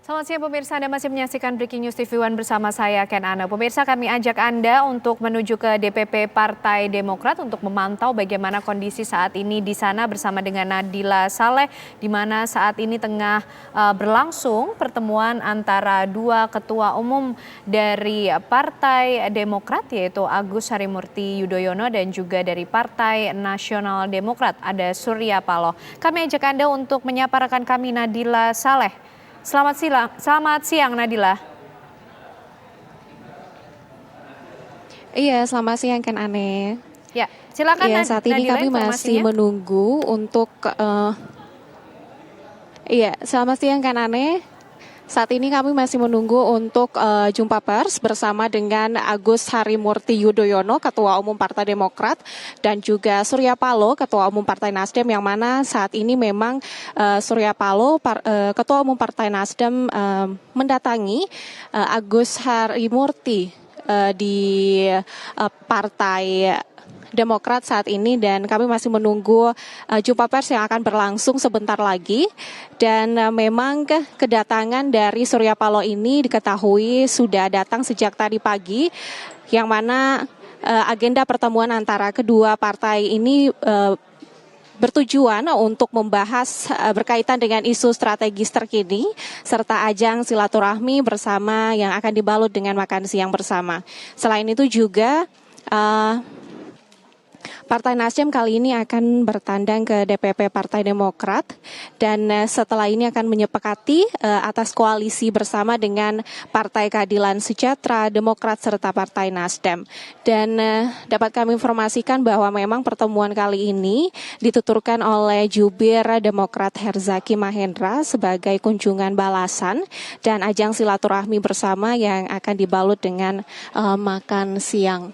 Selamat siang pemirsa, Anda masih menyaksikan Breaking News TV One bersama saya Ken Ana. Pemirsa, kami ajak Anda untuk menuju ke DPP Partai Demokrat untuk memantau bagaimana kondisi saat ini di sana bersama dengan Nadila Saleh, di mana saat ini tengah berlangsung pertemuan antara dua ketua umum dari Partai Demokrat, yaitu Agus Harimurti Yudhoyono dan juga dari Partai Nasional Demokrat, ada Surya Paloh. Kami ajak Anda untuk menyapa rekan kami Nadila Saleh. Selamat siang Nadila. Iya, selamat siang Ken Ane. Ya, silakan. Iya, saat ini Nadila, kami masih menunggu untuk selamat siang Ken Ane. Saat ini kami masih menunggu untuk jumpa pers bersama dengan Agus Harimurti Yudhoyono, Ketua Umum Partai Demokrat, dan juga Surya Paloh, Ketua Umum Partai Nasdem, yang mana saat ini memang Surya Paloh, Ketua Umum Partai Nasdem, mendatangi Agus Harimurti di Partai Demokrat saat ini, dan kami masih menunggu jumpa pers yang akan berlangsung sebentar lagi. Dan memang kedatangan dari Surya Paloh ini diketahui sudah datang sejak tadi pagi, yang mana agenda pertemuan antara kedua partai ini bertujuan untuk membahas berkaitan dengan isu strategis terkini serta ajang silaturahmi bersama yang akan dibalut dengan makan siang bersama. Selain itu juga Partai Nasdem kali ini akan bertandang ke DPP Partai Demokrat, dan setelah ini akan menyepakati atas koalisi bersama dengan Partai Keadilan Sejahtera, Demokrat, serta Partai Nasdem. Dan dapat kami informasikan bahwa memang pertemuan kali ini dituturkan oleh Jubir Demokrat Herzaki Mahendra sebagai kunjungan balasan dan ajang silaturahmi bersama yang akan dibalut dengan makan siang.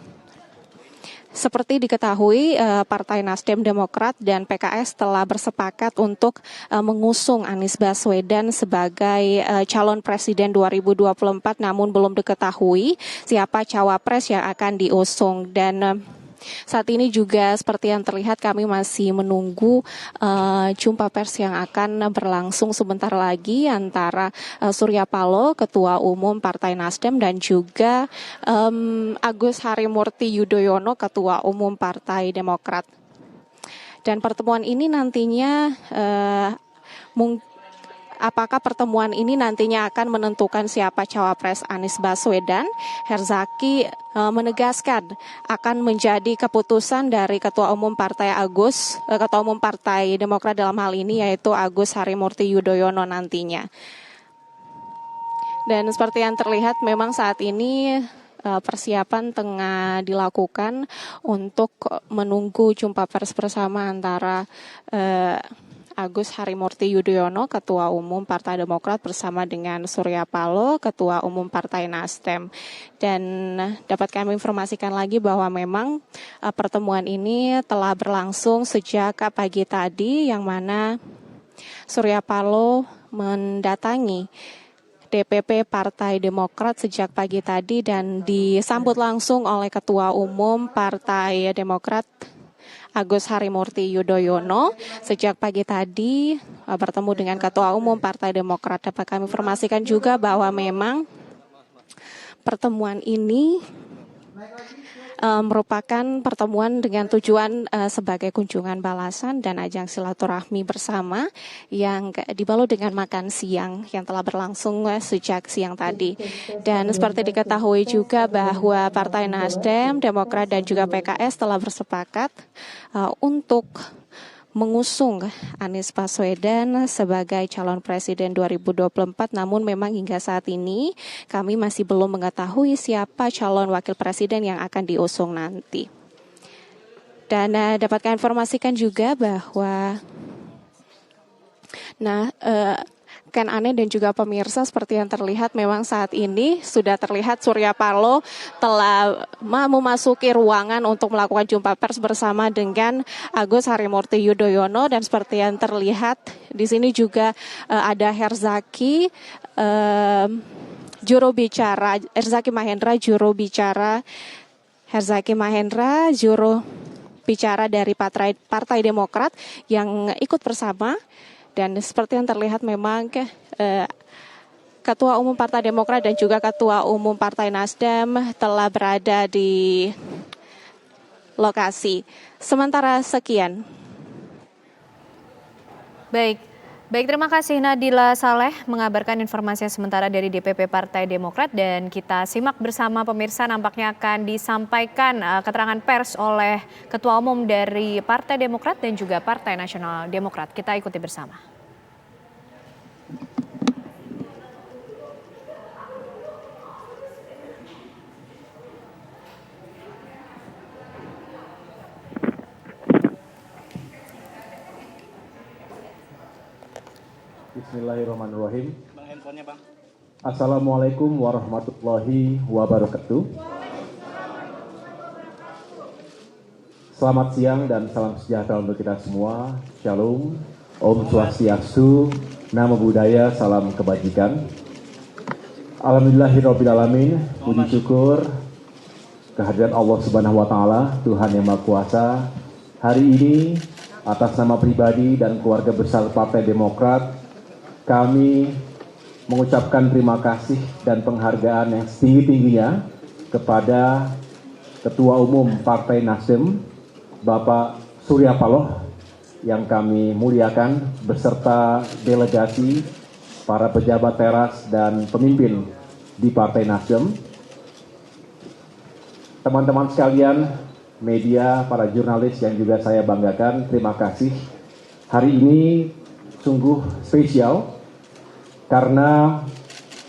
Seperti diketahui, Partai Nasdem, Demokrat, dan PKS telah bersepakat untuk mengusung Anies Baswedan sebagai calon presiden 2024, namun belum diketahui siapa cawapres yang akan diusung. Dan saat ini juga seperti yang terlihat kami masih menunggu jumpa pers yang akan berlangsung sebentar lagi antara Surya Paloh, Ketua Umum Partai Nasdem, dan juga Agus Harimurti Yudhoyono, Ketua Umum Partai Demokrat. Dan pertemuan ini nantinya apakah pertemuan ini nantinya akan menentukan siapa cawapres Anies Baswedan? Herzaki menegaskan akan menjadi keputusan dari Ketua Umum Partai Ketua Umum Partai Demokrat dalam hal ini, yaitu Agus Harimurti Yudhoyono nantinya. Dan seperti yang terlihat memang saat ini persiapan tengah dilakukan untuk menunggu jumpa pers bersama antara Agus Harimurti Yudhoyono, Ketua Umum Partai Demokrat, bersama dengan Surya Paloh, Ketua Umum Partai Nasdem. Dan dapat kami informasikan lagi bahwa memang pertemuan ini telah berlangsung sejak pagi tadi, yang mana Surya Paloh mendatangi DPP Partai Demokrat sejak pagi tadi dan disambut langsung oleh Ketua Umum Partai Demokrat Agus Harimurti Yudhoyono. Sejak pagi tadi bertemu dengan Ketua Umum Partai Demokrat. Dapat kami informasikan juga bahwa memang pertemuan ini merupakan pertemuan dengan tujuan sebagai kunjungan balasan dan ajang silaturahmi bersama yang dibalut dengan makan siang yang telah berlangsung sejak siang tadi. Dan seperti diketahui juga bahwa Partai Nasdem, Demokrat, dan juga PKS telah bersepakat untuk mengusung Anies Baswedan sebagai calon presiden 2024, namun memang hingga saat ini kami masih belum mengetahui siapa calon wakil presiden yang akan diusung nanti. Dan dapat kami informasikan juga bahwa Ken Ane dan juga pemirsa, seperti yang terlihat memang saat ini sudah terlihat Surya Paloh telah memasuki ruangan untuk melakukan jumpa pers bersama dengan Agus Harimurti Yudhoyono, dan seperti yang terlihat di sini juga ada Herzaki juru bicara dari Partai Demokrat yang ikut bersama. Dan seperti yang terlihat memang Ketua Umum Partai Demokrat dan juga Ketua Umum Partai Nasdem telah berada di lokasi. Sementara sekian. Baik, terima kasih Nadila Saleh mengabarkan informasi sementara dari DPP Partai Demokrat, dan kita simak bersama pemirsa, nampaknya akan disampaikan keterangan pers oleh Ketua Umum dari Partai Demokrat dan juga Partai Nasional Demokrat. Kita ikuti bersama. Bismillahirrahmanirrahim. Assalamualaikum warahmatullahi wabarakatuh. Selamat siang dan salam sejahtera untuk kita semua. Shalom, Om Swastiastu, Namo Buddhaya, salam kebajikan. Alhamdulillahirrahmanirrahim. Puji syukur kehadiran Allah Subhanahu wa Ta'ala, Tuhan yang Maha Kuasa. Hari ini atas nama pribadi dan keluarga besar Partai Demokrat, kami mengucapkan terima kasih dan penghargaan yang setinggi-tingginya kepada Ketua Umum Partai Nasdem, Bapak Surya Paloh, yang kami muliakan, beserta delegasi, para pejabat teras dan pemimpin di Partai Nasdem. Teman-teman sekalian, media, para jurnalis yang juga saya banggakan, terima kasih. Hari ini sungguh spesial, karena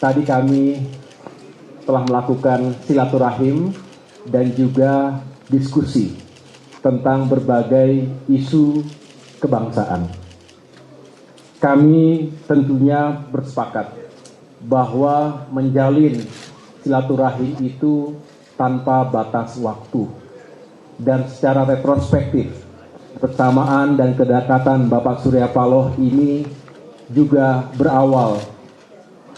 tadi kami telah melakukan silaturahim dan juga diskusi tentang berbagai isu kebangsaan. Kami tentunya bersepakat bahwa menjalin silaturahim itu tanpa batas waktu. Dan secara retrospektif, persamaan dan kedekatan Bapak Surya Paloh ini juga berawal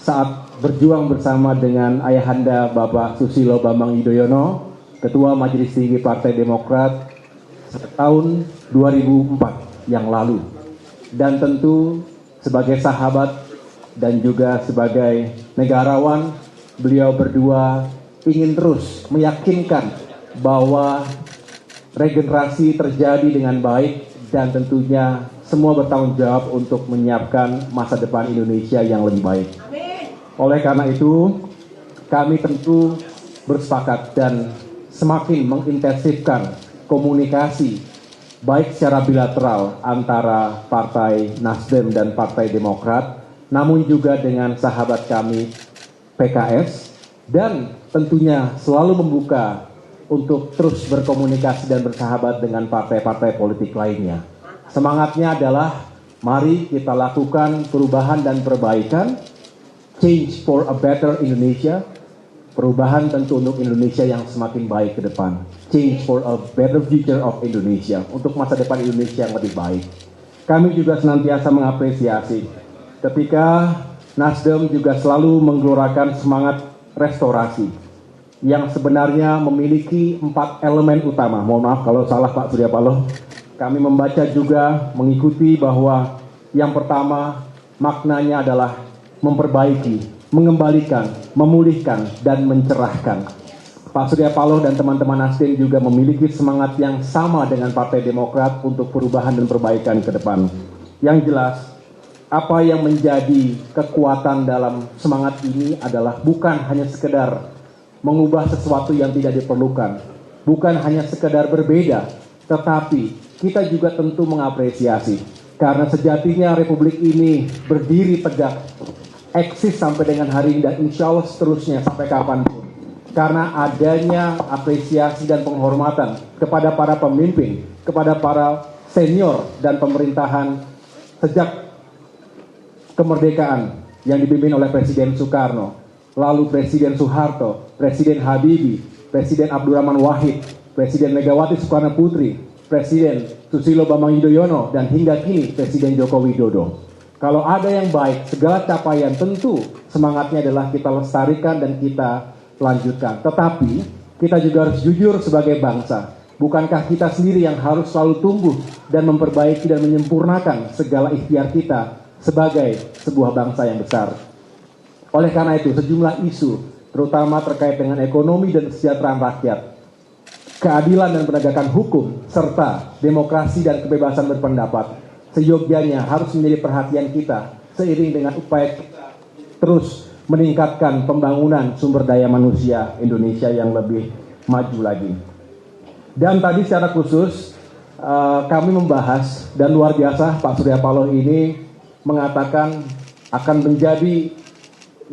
saat berjuang bersama dengan ayahanda Bapak Susilo Bambang Yudhoyono, Ketua Majelis Tinggi Partai Demokrat tahun 2004 yang lalu. Dan tentu sebagai sahabat dan juga sebagai negarawan, beliau berdua ingin terus meyakinkan bahwa regenerasi terjadi dengan baik, dan tentunya semua bertanggung jawab untuk menyiapkan masa depan Indonesia yang lebih baik. Oleh karena itu, kami tentu bersepakat dan semakin mengintensifkan komunikasi baik secara bilateral antara Partai Nasdem dan Partai Demokrat, namun juga dengan sahabat kami PKS, dan tentunya selalu membuka untuk terus berkomunikasi dan bersahabat dengan partai-partai politik lainnya. Semangatnya adalah mari kita lakukan perubahan dan perbaikan, change for a better Indonesia, perubahan tentu untuk Indonesia yang semakin baik ke depan, change for a better future of Indonesia, untuk masa depan Indonesia yang lebih baik. Kami juga senantiasa mengapresiasi ketika Nasdem juga selalu menggelorakan semangat restorasi, yang sebenarnya memiliki 4 elemen utama. Mohon maaf kalau salah Pak Surya Paloh. Kami membaca juga mengikuti bahwa yang pertama maknanya adalah memperbaiki, mengembalikan, memulihkan, dan mencerahkan. Pak Surya Paloh dan teman-teman Nasdem juga memiliki semangat yang sama dengan Partai Demokrat untuk perubahan dan perbaikan ke depan. Yang jelas, apa yang menjadi kekuatan dalam semangat ini adalah bukan hanya sekedar mengubah sesuatu yang tidak diperlukan, bukan hanya sekedar berbeda, tetapi kita juga tentu mengapresiasi, karena sejatinya Republik ini berdiri tegak, eksis sampai dengan hari ini, dan insya Allah seterusnya sampai kapanpun, karena adanya apresiasi dan penghormatan kepada para pemimpin, kepada para senior dan pemerintahan sejak kemerdekaan yang dipimpin oleh Presiden Soekarno, lalu Presiden Soeharto, Presiden Habibie, Presiden Abdurrahman Wahid, Presiden Megawati Soekarno Putri, Presiden Susilo Bambang Yudhoyono, dan hingga kini Presiden Joko Widodo. Kalau ada yang baik, segala capaian tentu semangatnya adalah kita lestarikan dan kita lanjutkan. Tetapi kita juga harus jujur sebagai bangsa. Bukankah kita sendiri yang harus selalu tumbuh dan memperbaiki dan menyempurnakan segala ikhtiar kita sebagai sebuah bangsa yang besar? Oleh karena itu, sejumlah isu, terutama terkait dengan ekonomi dan kesejahteraan rakyat, keadilan dan penegakan hukum, serta demokrasi dan kebebasan berpendapat, seyogyanya harus menjadi perhatian kita seiring dengan upaya kita terus meningkatkan pembangunan sumber daya manusia Indonesia yang lebih maju lagi. Dan tadi secara khusus kami membahas, dan luar biasa Pak Surya Paloh ini mengatakan akan menjadi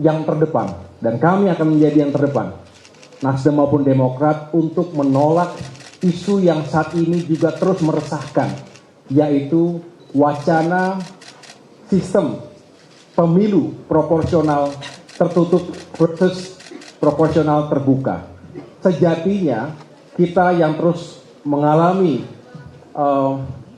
yang terdepan, dan kami akan menjadi yang terdepan, Nasdem maupun Demokrat, untuk menolak isu yang saat ini juga terus meresahkan, yaitu wacana sistem pemilu proporsional tertutup versus proporsional terbuka. Sejatinya kita yang terus mengalami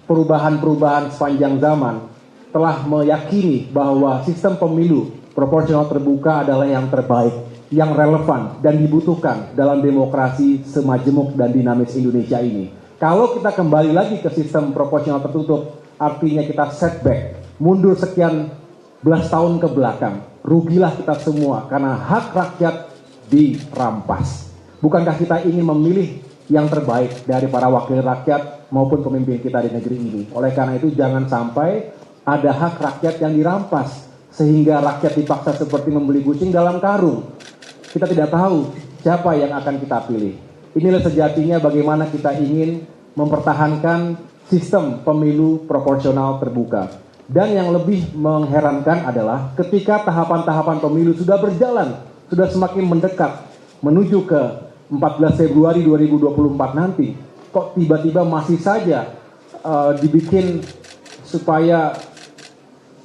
perubahan-perubahan sepanjang zaman telah meyakini bahwa sistem pemilu proporsional terbuka adalah yang terbaik, yang relevan dan dibutuhkan dalam demokrasi semajemuk dan dinamis Indonesia ini. Kalau kita kembali lagi ke sistem proporsional tertutup, artinya kita setback, mundur sekian belas tahun ke belakang. Rugilah kita semua karena hak rakyat dirampas. Bukankah kita ingin memilih yang terbaik dari para wakil rakyat maupun pemimpin kita di negeri ini? Oleh karena itu jangan sampai ada hak rakyat yang dirampas sehingga rakyat dipaksa seperti membeli kucing dalam karung. Kita tidak tahu siapa yang akan kita pilih. Inilah sejatinya bagaimana kita ingin mempertahankan sistem pemilu proporsional terbuka. Dan yang lebih mengherankan adalah ketika tahapan-tahapan pemilu sudah berjalan, sudah semakin mendekat menuju ke 14 Februari 2024 nanti, kok tiba-tiba masih saja dibikin supaya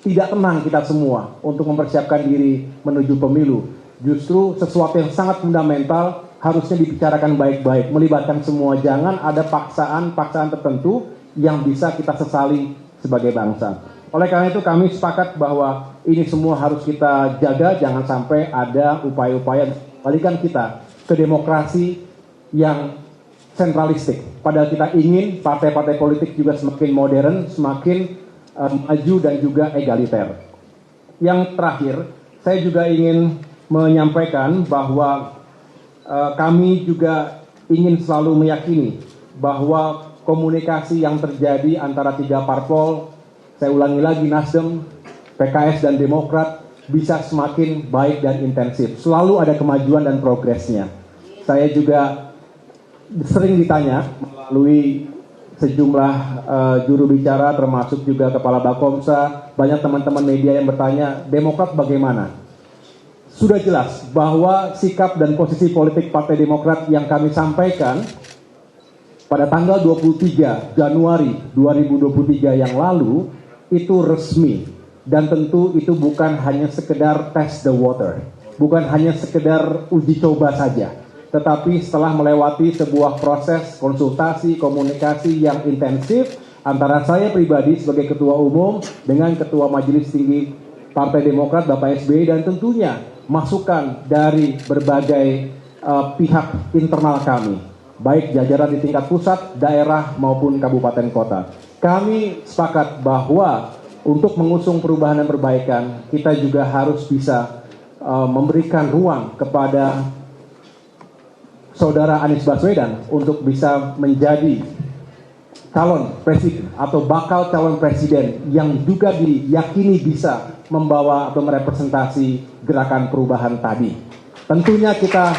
tidak tenang kita semua untuk mempersiapkan diri menuju pemilu. Justru sesuatu yang sangat fundamental harusnya dibicarakan baik-baik, melibatkan semua. Jangan ada paksaan-paksaan tertentu yang bisa kita sesali sebagai bangsa. Oleh karena itu kami sepakat bahwa ini semua harus kita jaga, jangan sampai ada upaya-upaya balikan kita ke demokrasi yang sentralistik. Padahal kita ingin partai-partai politik juga semakin modern, semakin maju dan juga egaliter. Yang terakhir, saya juga ingin menyampaikan bahwa kami juga ingin selalu meyakini bahwa komunikasi yang terjadi antara tiga parpol, saya ulangi lagi, Nasdem, PKS dan Demokrat, bisa semakin baik dan intensif. Selalu ada kemajuan dan progresnya. Saya juga sering ditanya melalui sejumlah juru bicara, termasuk juga Kepala Bakomsa, banyak teman-teman media yang bertanya, Demokrat bagaimana? Sudah jelas bahwa sikap dan posisi politik Partai Demokrat yang kami sampaikan pada tanggal 23 Januari 2023 yang lalu itu resmi, dan tentu itu bukan hanya sekedar test the water, bukan hanya sekedar uji coba saja, tetapi setelah melewati sebuah proses konsultasi, komunikasi yang intensif antara saya pribadi sebagai Ketua Umum dengan Ketua Majelis Tinggi Partai Demokrat Bapak SBY, dan tentunya masukan dari berbagai pihak internal kami, baik jajaran di tingkat pusat, daerah maupun kabupaten kota. Kami sepakat bahwa untuk mengusung perubahan dan perbaikan, kita juga harus bisa memberikan ruang kepada Saudara Anies Baswedan untuk bisa menjadi calon presiden atau bakal calon presiden yang juga diyakini bisa membawa atau merepresentasi gerakan perubahan tadi. Tentunya kita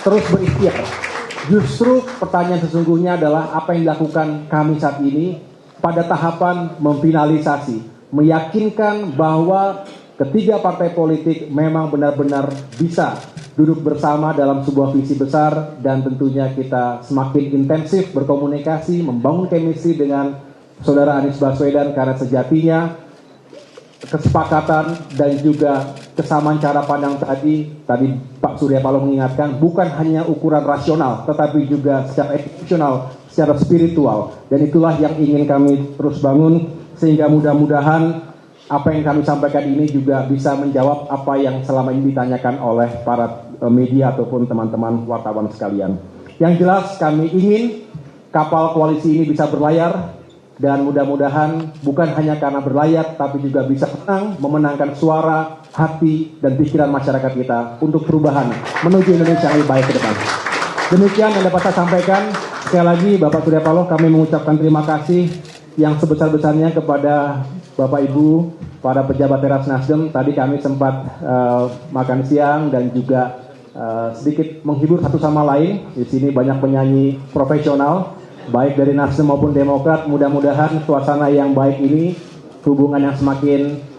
terus berikhtiar. Justru pertanyaan sesungguhnya adalah apa yang dilakukan kami saat ini pada tahapan memfinalisasi, meyakinkan bahwa ketiga partai politik memang benar-benar bisa duduk bersama dalam sebuah visi besar, dan tentunya kita semakin intensif berkomunikasi, membangun chemistry dengan Saudara Anies Baswedan, karena sejatinya kesepakatan dan juga kesamaan cara pandang tadi Pak Surya Paloh mengingatkan, bukan hanya ukuran rasional, tetapi juga secara emosional, secara spiritual, dan itulah yang ingin kami terus bangun, sehingga mudah-mudahan apa yang kami sampaikan ini juga bisa menjawab apa yang selama ini ditanyakan oleh para media ataupun teman-teman wartawan sekalian. Yang jelas kami ingin kapal koalisi ini bisa berlayar dan mudah-mudahan bukan hanya karena berlayar, tapi juga bisa memenangkan suara, hati, dan pikiran masyarakat kita untuk perubahan menuju Indonesia yang lebih baik ke depan. Demikian yang dapat saya sampaikan. Sekali lagi Bapak Surya Paloh, kami mengucapkan terima kasih yang sebesar-besarnya kepada Bapak Ibu, para pejabat teras Nasdem. Tadi kami sempat makan siang dan juga sedikit menghibur satu sama lain. Di sini banyak penyanyi profesional, baik dari Nasdem maupun Demokrat. Mudah-mudahan suasana yang baik ini, hubungan yang semakin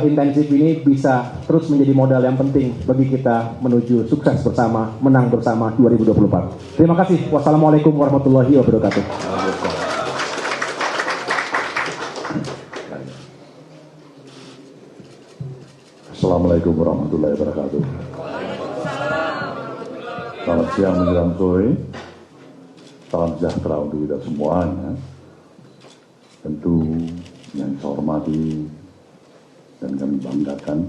intensif ini bisa terus menjadi modal yang penting bagi kita menuju sukses bersama, menang bersama 2024. Terima kasih. Wassalamualaikum warahmatullahi wabarakatuh. Assalamualaikum warahmatullahi wabarakatuh. Selamat siang menjelang sore. Salam sejahtera untuk kita semuanya. Tentu yang saya hormati dan kami banggakan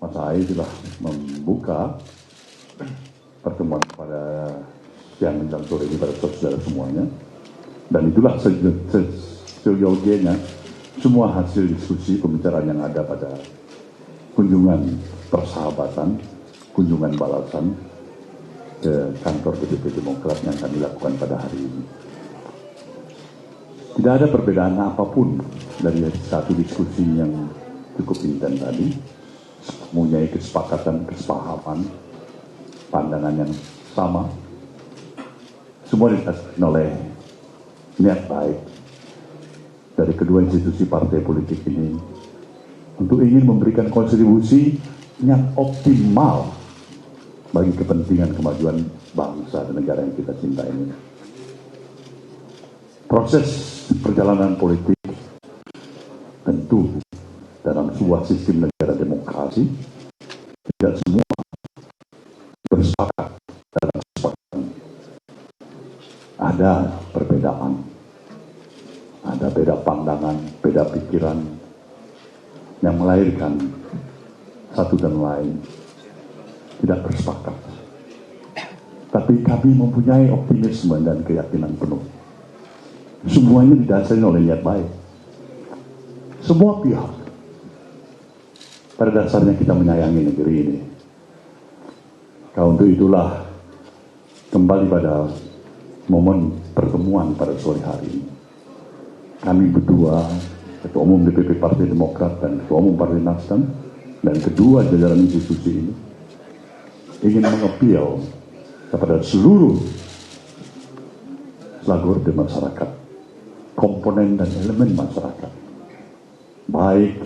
Mas Ahy telah membuka pertemuan pada siang menjelang sore ini pada saudara semuanya, dan itulah seyogianya semua hasil diskusi pembicaraan yang ada pada kunjungan persahabatan, kunjungan balasan ke kantor DPP Demokrat yang kami lakukan pada hari ini. Tidak ada perbedaan apapun dari satu diskusi yang cukup intens tadi, mempunyai kesepakatan, kesepahaman, pandangan yang sama. Semua didasarkan oleh niat baik dari kedua institusi partai politik ini untuk ingin memberikan kontribusi yang optimal bagi kepentingan kemajuan bangsa dan negara yang kita cintai ini. Proses perjalanan politik tentu dalam sebuah sistem negara demokrasi tidak semua bersepakat dalam kesepakatan. Ada perbedaan, ada beda pandangan, beda pikiran yang melahirkan satu dan lain tidak bersepakat. Tapi kami mempunyai optimisme dan keyakinan penuh. Semuanya didasari oleh niat baik. Semua pihak pada dasarnya kita menyayangi negeri ini. Untuk itulah kembali pada momen pertemuan pada sore hari ini. Kami berdua, Ketua Umum DPP Partai Demokrat dan Ketua Umum Partai Nasdem dan kedua jajaran institusi ini ingin mengapil kepada seluruh slagorde masyarakat, komponen dan elemen masyarakat, baik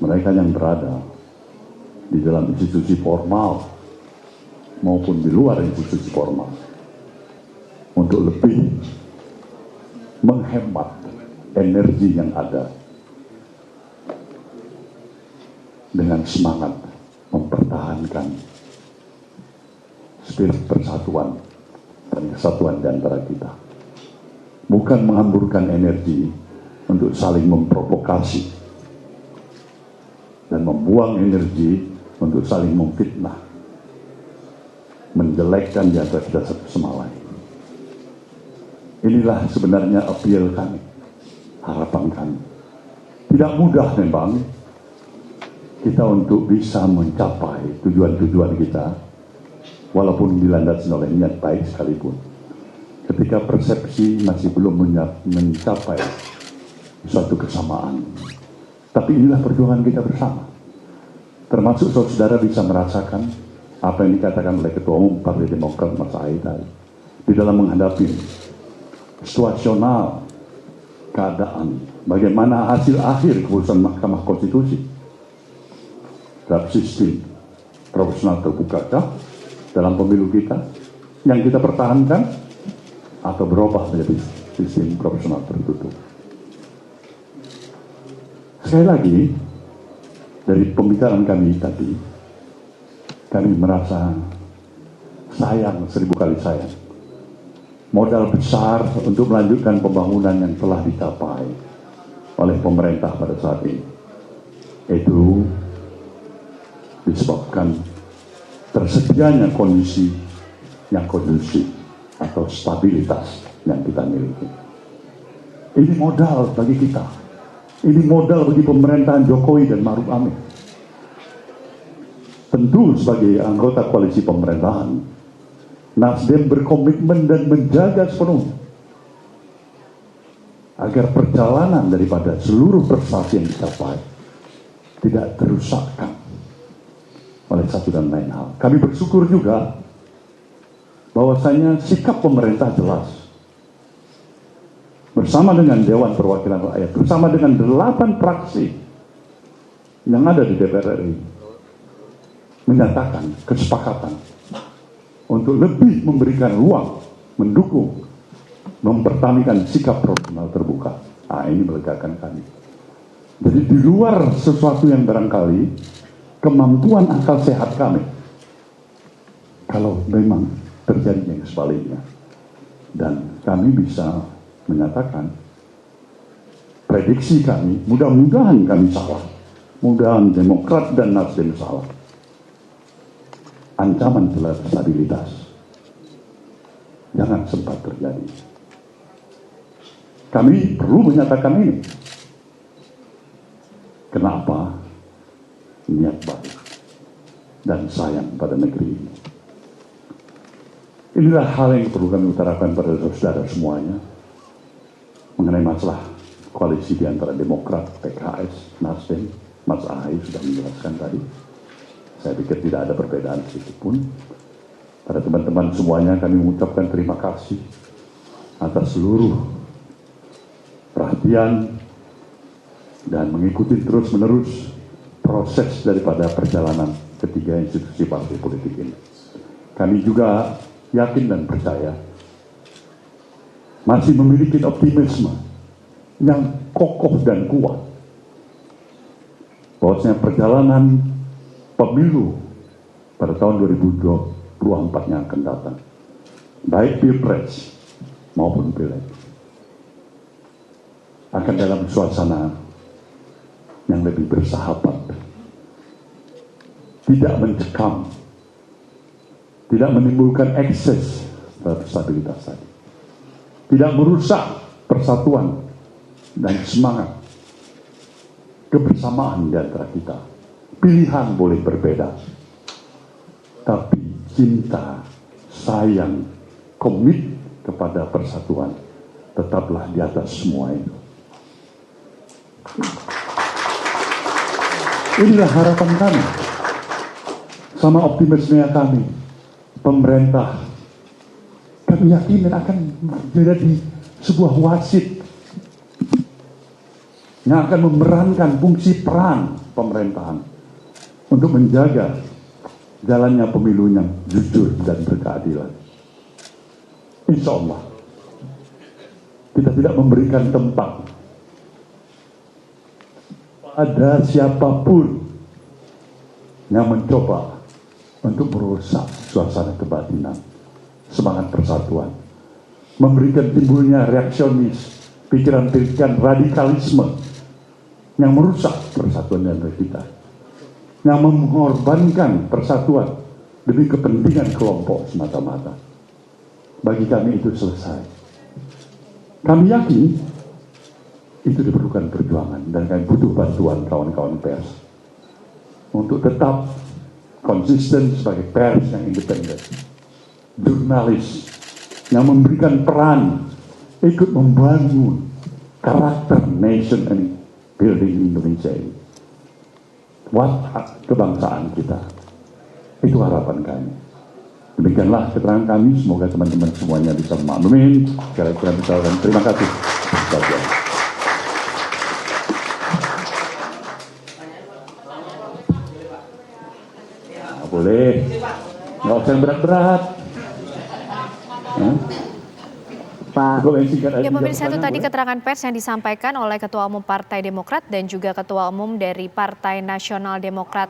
mereka yang berada di dalam institusi formal maupun di luar institusi formal, untuk lebih menghemat energi yang ada dengan semangat mempertahankan spirit persatuan dan kesatuan di antara kita. Bukan menghamburkan energi untuk saling memprovokasi dan membuang energi untuk saling memfitnah, menjelekkan di antara kita satu sama lain. Inilah sebenarnya appeal kami, harapan kami. Tidak mudah memang kita untuk bisa mencapai tujuan-tujuan kita, walaupun dilandasi oleh niat baik sekalipun. Ketika persepsi masih belum mencapai suatu kesamaan. Tapi inilah perjuangan kita bersama. Termasuk saudara bisa merasakan apa yang dikatakan oleh Ketua Umum Partai Demokrat Mas Ahy tadi, di dalam menghadapi situasional keadaan, bagaimana hasil akhir keputusan Mahkamah Konstitusi terhadap sistem proporsional terbuka dalam pemilu kita yang kita pertahankan, atau berubah menjadi sistem proporsional tertutup. Sekali lagi, dari pembicaraan kami tadi, kami merasa sayang, 1000 kali sayang. Modal besar untuk melanjutkan pembangunan yang telah dicapai oleh pemerintah pada saat ini. Itu disebabkan tersedianya kondisi yang kondusif atau stabilitas yang kita miliki. Ini modal bagi kita. Ini modal bagi pemerintahan Jokowi dan Ma'ruf Amin. Tentu sebagai anggota koalisi pemerintahan, Nasdem berkomitmen dan menjaga sepenuhnya agar perjalanan daripada seluruh prestasi yang dicapai tidak terusakkan oleh satu dan lain hal. Kami bersyukur juga bahwasanya sikap pemerintah jelas bersama dengan Dewan Perwakilan Rakyat, bersama dengan 8 fraksi yang ada di DPR RI, menyatakan kesepakatan untuk lebih memberikan ruang, mendukung, mempertahankan sikap profesional terbuka. Ini melegakan kami. Jadi di luar sesuatu yang barangkali kemampuan akal sehat kami, kalau memang terjadi yang sebaliknya, dan kami bisa menyatakan prediksi kami, mudah-mudahan kami salah, mudah-mudahan Demokrat dan Nasdem salah. Ancaman stabilitas jangan sempat terjadi. Kami perlu menyatakan ini. Kenapa? Niat baik dan sayang pada negeri ini. Inilah hal yang perlu kami utarakan pada saudara semuanya mengenai masalah koalisi di antara Demokrat, PKS, Nasdem. Mas Ahaye sudah menjelaskan tadi. Saya pikir tidak ada perbedaan sedikit pun. Pada teman-teman semuanya kami mengucapkan terima kasih atas seluruh perhatian dan mengikuti terus-menerus proses daripada perjalanan ketiga institusi partai politik ini. Kami juga yakin dan percaya masih memiliki optimisme yang kokoh dan kuat bahwasanya perjalanan pemilu pada tahun 2024 yang akan datang, baik Pilpres maupun Pileg, akan dalam suasana yang lebih bersahabat, tidak mencekam, tidak menimbulkan ekses terhadap stabilitas tadi, tidak merusak persatuan dan semangat kebersamaan di antara kita. Pilihan boleh berbeda, tapi cinta, sayang, komit kepada persatuan tetaplah di atas semua itu. Inilah harapan kami, sama optimisme kami. Pemerintah, kami yakin akan menjadi sebuah wasit yang akan memerankan fungsi peran pemerintahan untuk menjaga jalannya pemilu yang jujur dan berkeadilan. Insya Allah, kita tidak memberikan tempat pada siapapun yang mencoba untuk merusak suasana kebatinan, semangat persatuan, memberikan timbulnya reaksionis, pikiran-pikiran radikalisme yang merusak persatuan di antara kita, yang mengorbankan persatuan demi kepentingan kelompok semata-mata. Bagi kami itu selesai. Kami yakin itu diperlukan perjuangan dan kami butuh bantuan kawan-kawan pers untuk tetap konsisten sebagai pers yang independen, jurnalis yang memberikan peran ikut membangun karakter nation and building Indonesia ini. Watak kebangsaan kita. Itu harapan kami. Demikianlah keterangan kami. Semoga teman-teman semuanya bisa memaklumi. Kira-kira bisa. Terima kasih. Nah, boleh. Nggak usah yang berat-berat. Ya pemirsa, itu tadi keterangan pers yang disampaikan oleh Ketua Umum Partai Demokrat dan juga Ketua Umum dari Partai Nasional Demokrat